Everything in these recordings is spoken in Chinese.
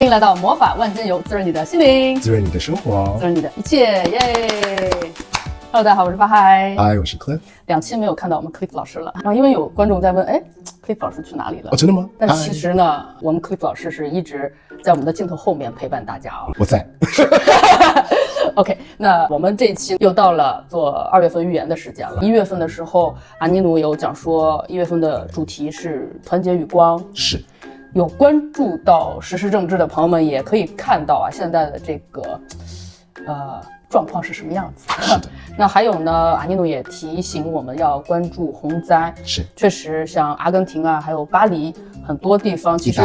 欢迎来到魔法万金油，滋润你的心灵，滋润你的生活，滋润你的一切，耶！Hello， 大家好，我是巴嗨。嗨，我是 Cliff。2期没有看到我们 Cliff 老师了，然后因为有观众在问，Cliff 老师去哪里了？哦，真的吗？但其实呢，我们 Cliff 老师是一直在我们的镜头后面陪伴大家啊。我在。OK， 那我们这一期又到了做2月份预言的时间了。1月份的时候，阿尼努有讲说1月份的主题是团结与光，是。有关注到时事政治的朋友们也可以看到啊，现在的这个状况是什么样子。是的。那还有呢，阿尼努也提醒我们要关注洪灾。是。确实，像阿根廷啊，还有巴黎很多地方，其实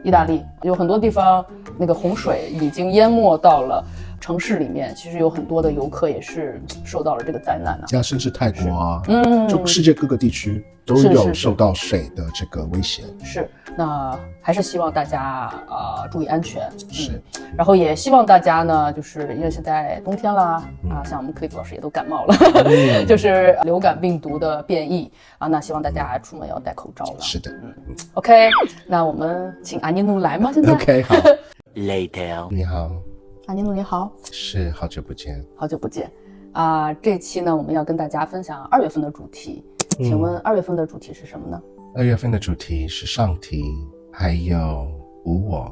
意大利有很多地方那个洪水已经淹没到了城市里面，其实有很多的游客也是受到了这个灾难啊。甚至泰国啊，就世界各个地区都有受到水的这个威胁。是，那还是希望大家注意安全。是，然后也希望大家呢，就是因为现在冬天啦，像我们 Cliff 老师也都感冒了，就是流感病毒的变异啊，那希望大家出门要戴口罩了。是的，OK， 那我们请阿尼努来吗？现在 OK 好。Later， 你好，阿尼努你好，是好久不见，好久不见这期呢，我们要跟大家分享2月份的主题。请问2月份的主题是什么呢？2月份的主题是上题，还有无我。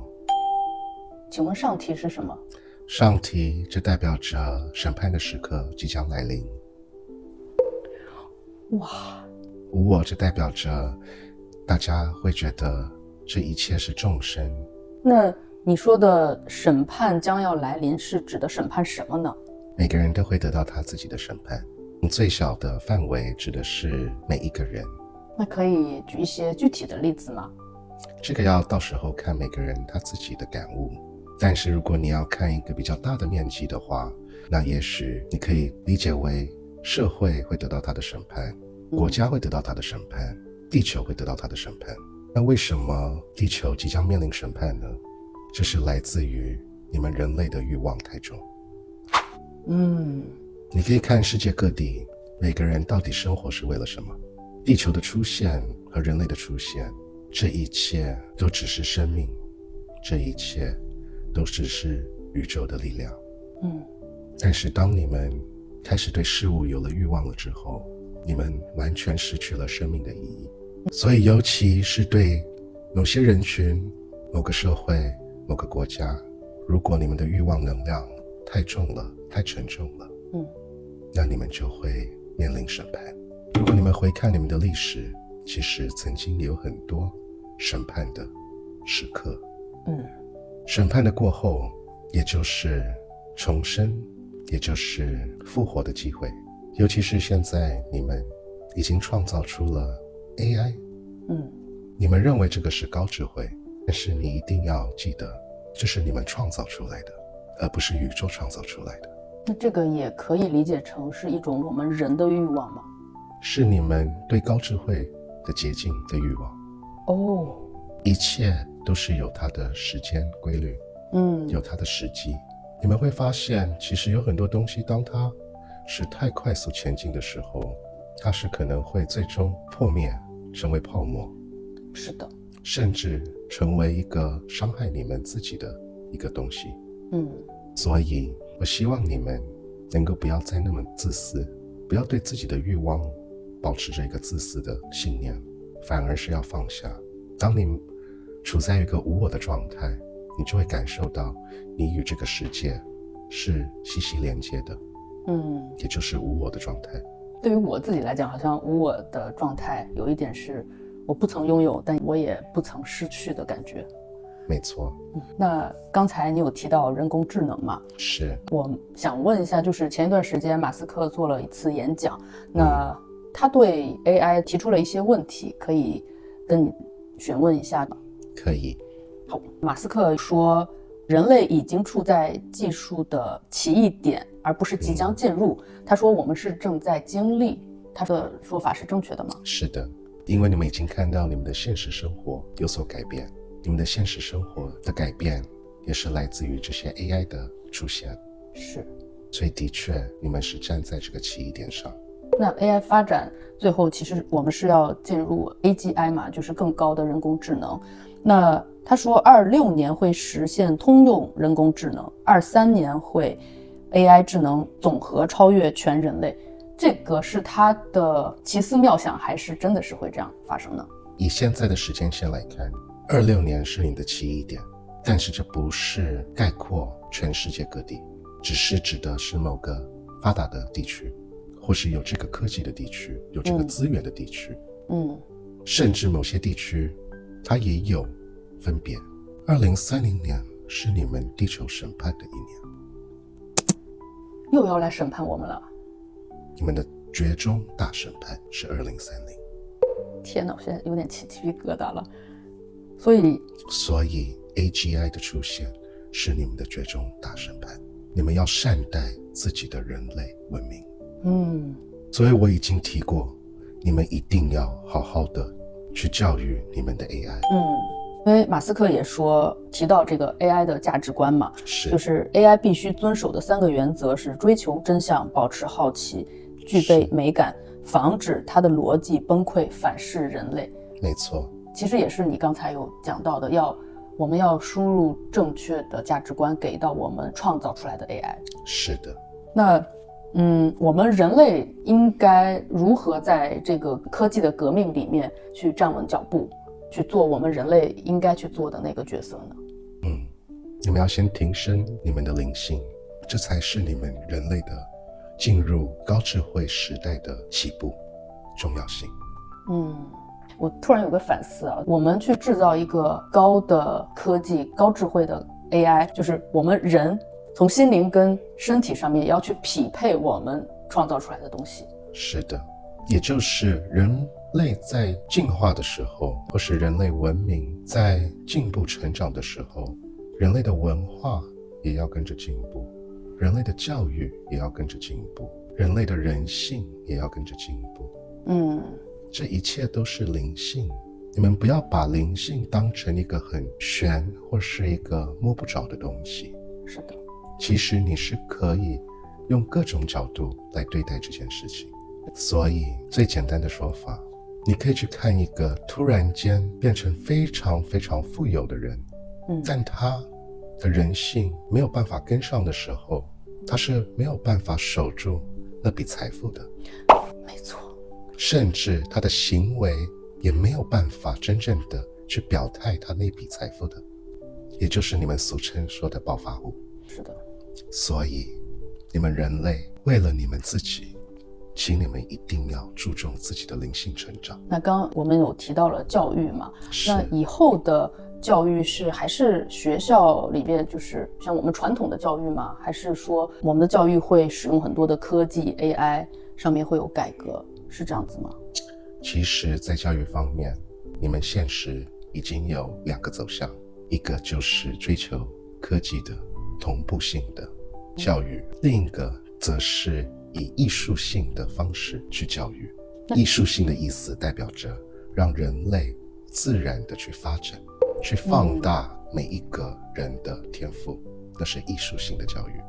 请问上题是什么？上题这代表着审判的时刻即将来临。哇，无我这代表着大家会觉得这一切是众生。那你说的审判将要来临是指的审判什么呢？每个人都会得到他自己的审判，最小的范围指的是每一个人。那可以举一些具体的例子吗？这个要到时候看每个人他自己的感悟，但是如果你要看一个比较大的面积的话，那也许你可以理解为社会会得到他的审判，国家会得到他的审判，地球会得到他的审判。那为什么地球即将面临审判呢？这是来自于你们人类的欲望太重。你可以看世界各地，每个人到底生活是为了什么？地球的出现和人类的出现，这一切都只是生命，这一切都只是宇宙的力量。但是当你们开始对事物有了欲望了之后，你们完全失去了生命的意义。所以尤其是对某些人群、某个社会、某个国家，如果你们的欲望能量太重了，太沉重了，那你们就会面临审判。如果你们回看你们的历史，其实曾经有很多审判的时刻。审判的过后，也就是重生，也就是复活的机会。尤其是现在你们已经创造出了 AI，你们认为这个是高智慧，但是你一定要记得，这是你们创造出来的，而不是宇宙创造出来的。那这个也可以理解成是一种我们人的欲望吗？是你们对高智慧的捷径的欲望。一切都是有它的时间规律，有它的时机。你们会发现，其实有很多东西，当它是太快速前进的时候，它是可能会最终破灭，成为泡沫。是的，甚至成为一个伤害你们自己的一个东西。所以我希望你们能够不要再那么自私，不要对自己的欲望保持着一个自私的信念，反而是要放下。当你处在一个无我的状态，你就会感受到你与这个世界是息息连接的，也就是无我的状态。对于我自己来讲，好像无我的状态有一点是我不曾拥有，但我也不曾失去的感觉。没错。那刚才你有提到人工智能嘛？是。我想问一下，就是前一段时间马斯克做了一次演讲，那他对 AI 提出了一些问题，可以跟你询问一下吗？可以。好，马斯克说人类已经处在技术的奇异点，而不是即将进入。他说我们是正在经历，他的说法是正确的吗？是的，因为你们已经看到你们的现实生活有所改变，你们的现实生活的改变也是来自于这些 AI 的出现。是，所以的确你们是站在这个奇异点上。那 AI 发展最后其实我们是要进入 AGI 嘛，就是更高的人工智能。那他说26年会实现通用人工智能，23年会 AI 智能总和超越全人类。这个是他的奇思妙想，还是真的是会这样发生呢？以现在的时间线来看，26年是你的起1点，但是这不是概括全世界各地，只是指的是某个发达的地区，或是有这个科技的地区，有这个资源的地区。甚至某些地区它也有分别。2030年是你们地球审判的一年，又要来审判我们了。你们的绝终大审判是2030。天哪，我现在有点起鸡皮疙瘩了。所以 AGI 的出现是你们的绝终大审判，你们要善待自己的人类文明。所以我已经提过，你们一定要好好的去教育你们的 AI。因为马斯克也提到这个 AI 的价值观嘛，就是 AI 必须遵守的3个原则是追求真相、保持好奇、具备美感，防止它的逻辑崩溃反噬人类。没错，其实也是你刚才有讲到的，我们要输入正确的价值观给到我们创造出来的 AI。是的。那我们人类应该如何在这个科技的革命里面去站稳脚步，去做我们人类应该去做的那个角色呢？你们要先提升你们的灵性，这才是你们人类的进入高智慧时代的起步重要性。我突然有个反思啊，我们去制造一个高的科技、高智慧的 AI， 就是我们人从心灵跟身体上面也要去匹配我们创造出来的东西。是的，也就是人类在进化的时候，或是人类文明在进步成长的时候，人类的文化也要跟着进步，人类的教育也要跟着进步，人类的人性也要跟着进步。这一切都是灵性，你们不要把灵性当成一个很玄或是一个摸不着的东西。是的，其实你是可以用各种角度来对待这件事情。所以最简单的说法，你可以去看一个突然间变成非常非常富有的人，但他的人性没有办法跟上的时候，他是没有办法守住那笔财富的。没错，甚至他的行为也没有办法真正的去表态他那笔财富的，也就是你们俗称说的暴发户。是的，所以你们人类为了你们自己，请你们一定要注重自己的灵性成长。那刚刚我们有提到了教育嘛，那以后的教育还是学校里面就是像我们传统的教育吗？还是说我们的教育会使用很多的科技 AI 上面会有改革，是这样子吗？其实在教育方面，你们现实已经有2个走向，一个就是追求科技的同步性的教育，另一个则是以艺术性的方式去教育。艺术性的意思代表着让人类自然的去发展，去放大每一个人的天赋，那是艺术性的教育。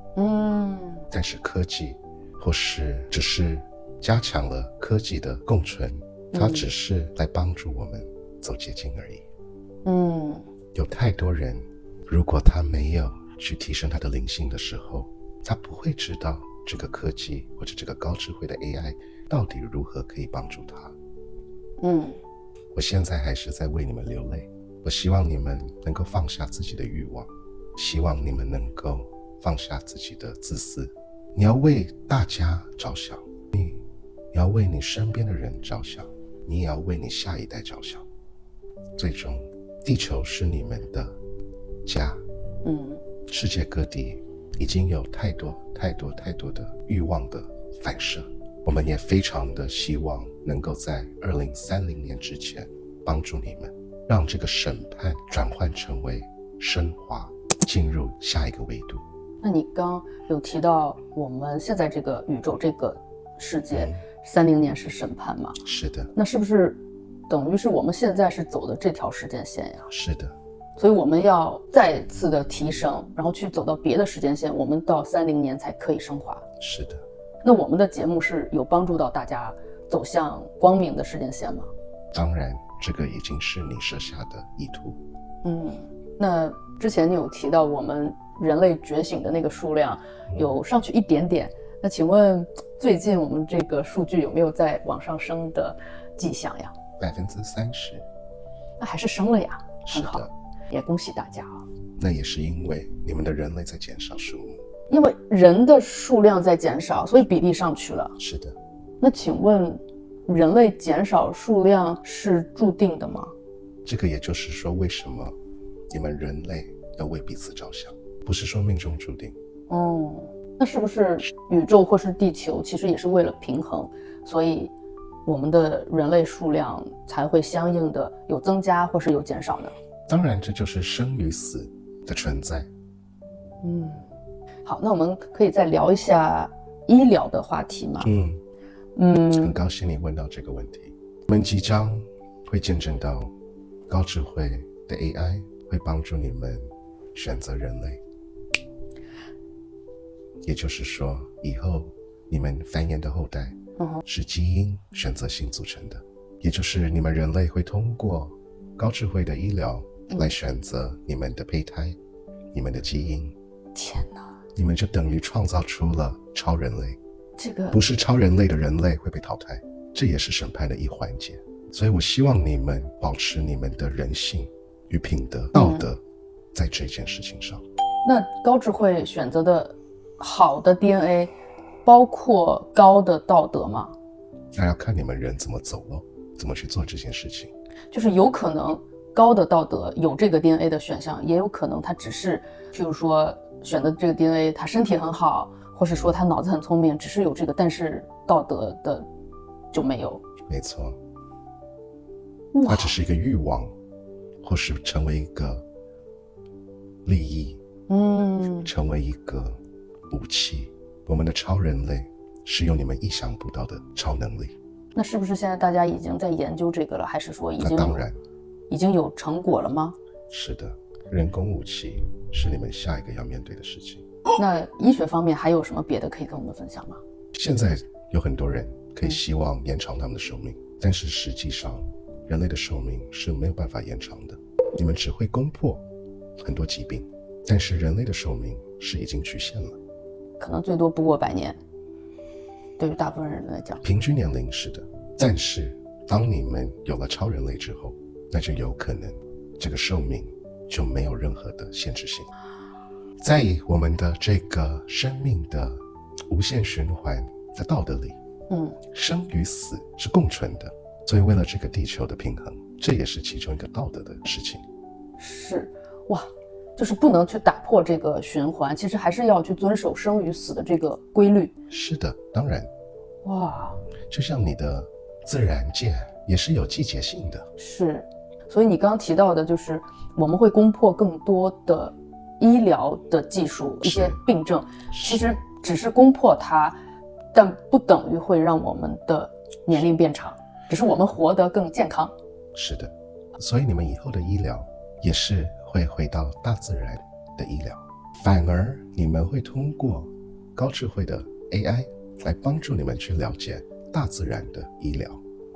但是科技或是只是加强了科技的共存，它只是来帮助我们走捷径而已。有太多人，如果他没有去提升他的灵性的时候，他不会知道这个科技或者这个高智慧的 AI 到底如何可以帮助他。我现在还是在为你们流泪，我希望你们能够放下自己的欲望，希望你们能够放下自己的自私。你要为大家着想，你要为你身边的人着想，你也要为你下一代着想。最终，地球是你们的家。世界各地已经有太多的欲望的反射，我们也非常的希望能够在2030年之前帮助你们，让这个审判转换成为升华，进入下一个维度。那你刚有提到我们现在这个宇宙这个世界30年是审判吗？是的。那是不是等于是我们现在是走的这条时间线呀？是的。所以我们要再次的提升，然后去走到别的时间线，我们到30年才可以升华。是的。那我们的节目是有帮助到大家走向光明的时间线吗？当然，这个已经是你设下的意图。那之前你有提到我们人类觉醒的那个数量有上去一点点，那请问最近我们这个数据有没有在往上升的迹象呀？30%，那还是升了呀，很好，也恭喜大家啊。那也是因为你们的人类在减少数目，因为人的数量在减少，所以比例上去了。是的。那请问人类减少数量是注定的吗？这个也就是说，为什么你们人类要为彼此着想，不是说命中注定。那是不是宇宙或是地球其实也是为了平衡，所以我们的人类数量才会相应的有增加或是有减少呢？当然，这就是生与死的存在。好，那我们可以再聊一下医疗的话题吗？很高兴你问到这个问题。我们即将会见证到高智慧的 AI 会帮助你们选择人类，也就是说，以后你们繁衍的后代是基因选择性组成的，也就是你们人类会通过高智慧的医疗来选择你们的胚胎，你们的基因。天哪！你们就等于创造出了超人类，这个不是超人类的人类会被淘汰，这也是审判的一环节。所以我希望你们保持你们的人性与品德、道德在这件事情上。那高智慧选择的好的 DNA 包括高的道德吗？那要看你们人怎么走咯，怎么去做这件事情。就是有可能高的道德有这个 DNA 的选项，也有可能他只是譬如说选的这个 DNA 他身体很好，或是说他脑子很聪明，只是有这个，但是道德的就没有。没错，他只是一个欲望，或是成为一个利益，成为一个武器。我们的超人类是用你们意想不到的超能力。那是不是现在大家已经在研究这个了，还是说那当然已经有成果了吗？是的，人工武器是你们下一个要面对的事情。那医学方面还有什么别的可以跟我们分享吗？现在有很多人可以希望延长他们的寿命，但是实际上人类的寿命是没有办法延长的。你们只会攻破很多疾病，但是人类的寿命是已经局限了，可能最多不过100年，对于大部分人来讲。平均年龄是的，但是当你们有了超人类之后，那就有可能这个寿命就没有任何的限制性。在我们的这个生命的无限循环的道德里，生与死是共存的，所以为了这个地球的平衡，这也是其中一个道德的事情。是，哇，就是不能去打破这个循环，其实还是要去遵守生与死的这个规律。是的，当然。哇，就像你的自然界也是有季节性的。是，所以你刚刚提到的就是我们会攻破更多的医疗的技术，一些病症，其实只是攻破它，但不等于会让我们的年龄变长，只是我们活得更健康。是的，所以你们以后的医疗也是会回到大自然的医疗，反而你们会通过高智慧的 AI 来帮助你们去了解大自然的医疗。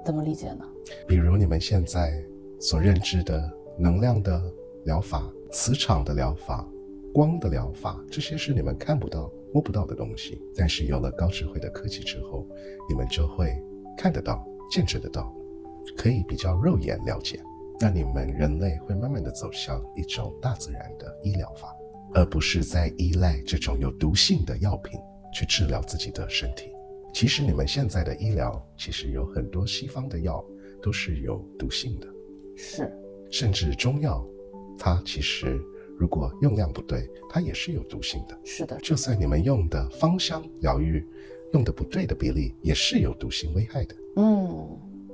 怎么理解呢？比如你们现在所认知的能量的疗法、磁场的疗法、光的疗法，这些是你们看不到摸不到的东西，但是有了高智慧的科技之后，你们就会看得到、见证得到，可以比较肉眼了解。那你们人类会慢慢的走向一种大自然的医疗法，而不是在依赖这种有毒性的药品去治疗自己的身体。其实你们现在的医疗，其实有很多西方的药都是有毒性的，是，甚至中药，它其实如果用量不对，它也是有毒性的。是的，就算你们用的芳香疗愈用的不对的比例，也是有毒性危害的。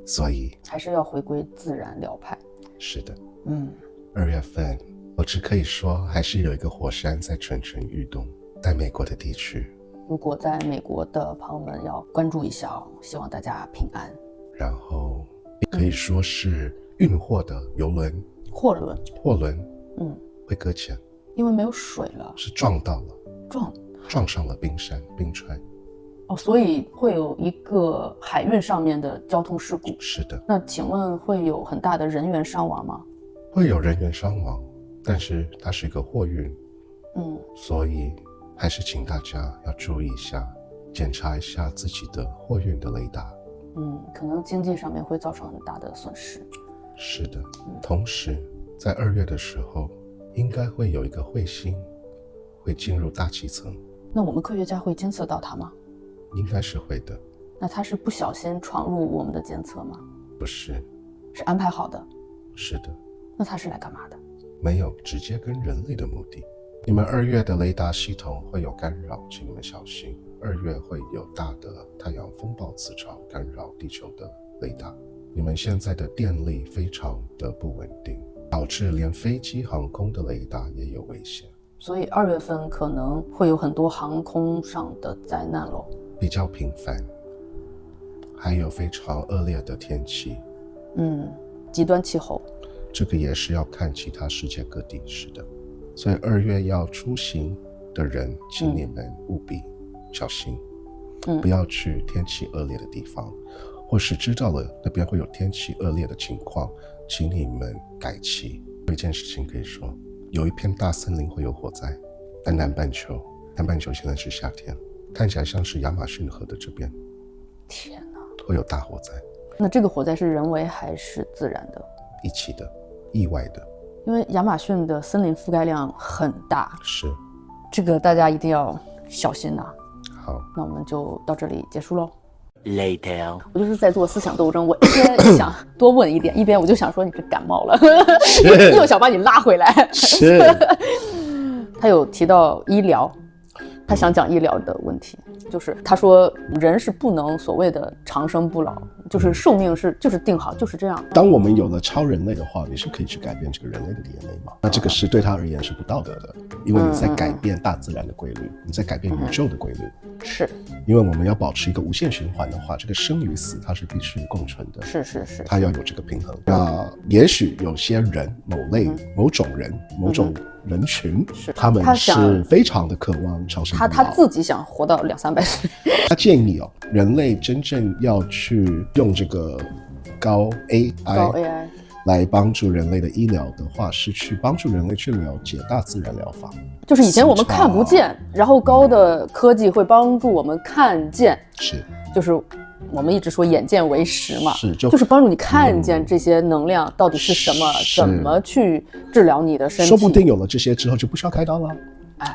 所以还是要回归自然疗派。是的，2月份我只可以说还是有一个火山在蠢蠢欲动，在美国的地区。如果在美国的朋友们要关注一下，希望大家平安。然后也可以说是运货的邮轮、货轮会搁浅，因为没有水了，是撞到了，撞上了冰山、冰川。所以会有一个海运上面的交通事故。是的。那请问会有很大的人员伤亡吗？会有人员伤亡，但是它是一个货运，所以还是请大家要注意一下，检查一下自己的货运的雷达。可能经济上面会造成很大的损失。是的，同时在2月的时候，应该会有一个彗星会进入大气层。那我们科学家会监测到它吗？应该是会的。那它是不小心闯入我们的监测吗？不是，是安排好的。是的。那它是来干嘛的？没有直接跟人类的目的。你们2月的雷达系统会有干扰，请你们小心。2月会有大的太阳风暴磁场干扰地球的雷达。你们现在的电力非常的不稳定，导致连飞机航空的雷达也有危险。所以2月份可能会有很多航空上的灾难咯。比较频繁，还有非常恶劣的天气。极端气候。这个也是要看其他世界各地，是的。所以2月要出行的人，请你们务必小心，不要去天气恶劣的地方，或是知道了那边会有天气恶劣的情况，请你们改期。有一件事情可以说，有一片大森林会有火灾，在南半球现在是夏天，看起来像是亚马逊河的这边，天哪，会有大火灾。那这个火灾是人为还是自然的？一起的，意外的。因为亚马逊的森林覆盖量很大，是，这个大家一定要小心呐。好，那我们就到这里结束喽。Later， 我就是在做思想斗争，我一边想多问一点，一边我就想说你是感冒了，又想把你拉回来。是。他有提到医疗，他想讲医疗的问题，就是他说人是不能所谓的长生不老，就是寿命就是定好就是这样。当我们有了超人类的话，你是可以去改变这个人类的 DNA 吗？那这个是对他而言是不道德的，因为你在改变大自然的规律，你在改变宇宙的规律。是，因为我们要保持一个无限循环的话，这个生与死它是必须共存的。是，它要有这个平衡。那也许有些人、某种人群，他们是非常的渴望长生不老。他自己想活到200-300岁。他建议人类真正要去用这个高 AI 来帮助人类的医疗的话，是去帮助人类去了解大自然疗法。就是以前我们看不见，然后高的科技会帮助我们看见。是，就是我们一直说眼见为实嘛，就是帮助你看见这些能量到底是什么，怎么去治疗你的身体。说不定有了这些之后就不需要开刀了。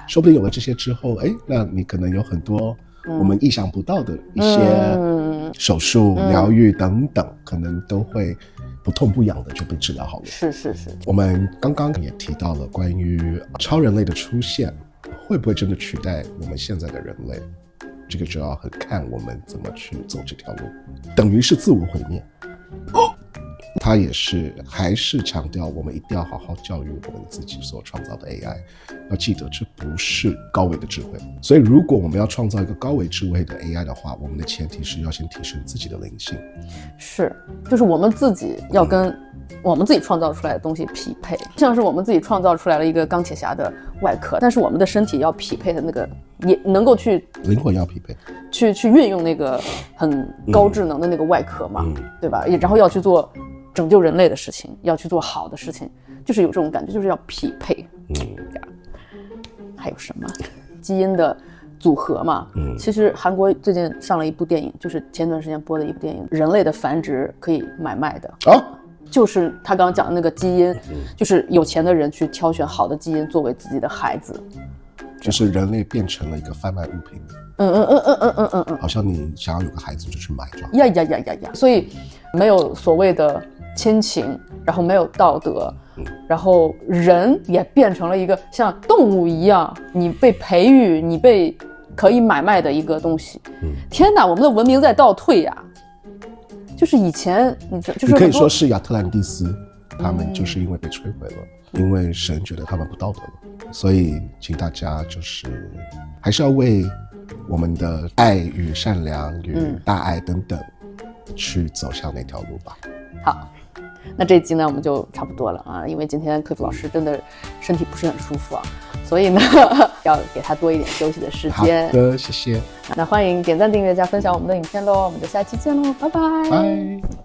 说不定有了这些之后，那你可能有很多我们意想不到的一些手术、疗愈等等，可能都会不痛不痒的就被治疗好了。是。我们刚刚也提到了关于超人类的出现，会不会真的取代我们现在的人类？这个就要很看我们怎么去走这条路，等于是自我毁灭。他也是还是强调我们一定要好好教育我们自己所创造的 AI， 要记得这不是高维的智慧。所以如果我们要创造一个高维智慧的 AI 的话，我们的前提是要先提升自己的灵性。是，就是我们自己要跟我们自己创造出来的东西匹配，像是我们自己创造出来了一个钢铁侠的外壳，但是我们的身体要匹配的那个，也能够去灵魂要匹配，去运用那个很高智能的那个外壳嘛，对吧？然后要去做拯救人类的事情，要去做好的事情，就是有这种感觉，就是要匹配。还有什么基因的组合嘛？其实韩国最近上了一部电影，就是前段时间播的一部电影，人类的繁殖可以买卖的。就是他刚刚讲的那个基因，就是有钱的人去挑选好的基因作为自己的孩子，就是人类变成了一个贩卖物品。好像你想要有个孩子就去买这样。呀，所以没有所谓的亲情，然后没有道德，然后人也变成了一个像动物一样，你被培育，你被可以买卖的一个东西。天哪，我们的文明在倒退呀！就是以前就是你可以说是亚特兰蒂斯，他们就是因为被摧毁了，因为神觉得他们不道德了，所以请大家就是还是要为我们的爱与善良与大爱等等去走向那条路吧。好，那这一集呢我们就差不多了啊，因为今天克夫老师真的身体不是很舒服啊，所以呢要给他多一点休息的时间。好的，谢谢。那欢迎点赞、订阅、加分享我们的影片喽，我们就下期见喽，拜拜。拜。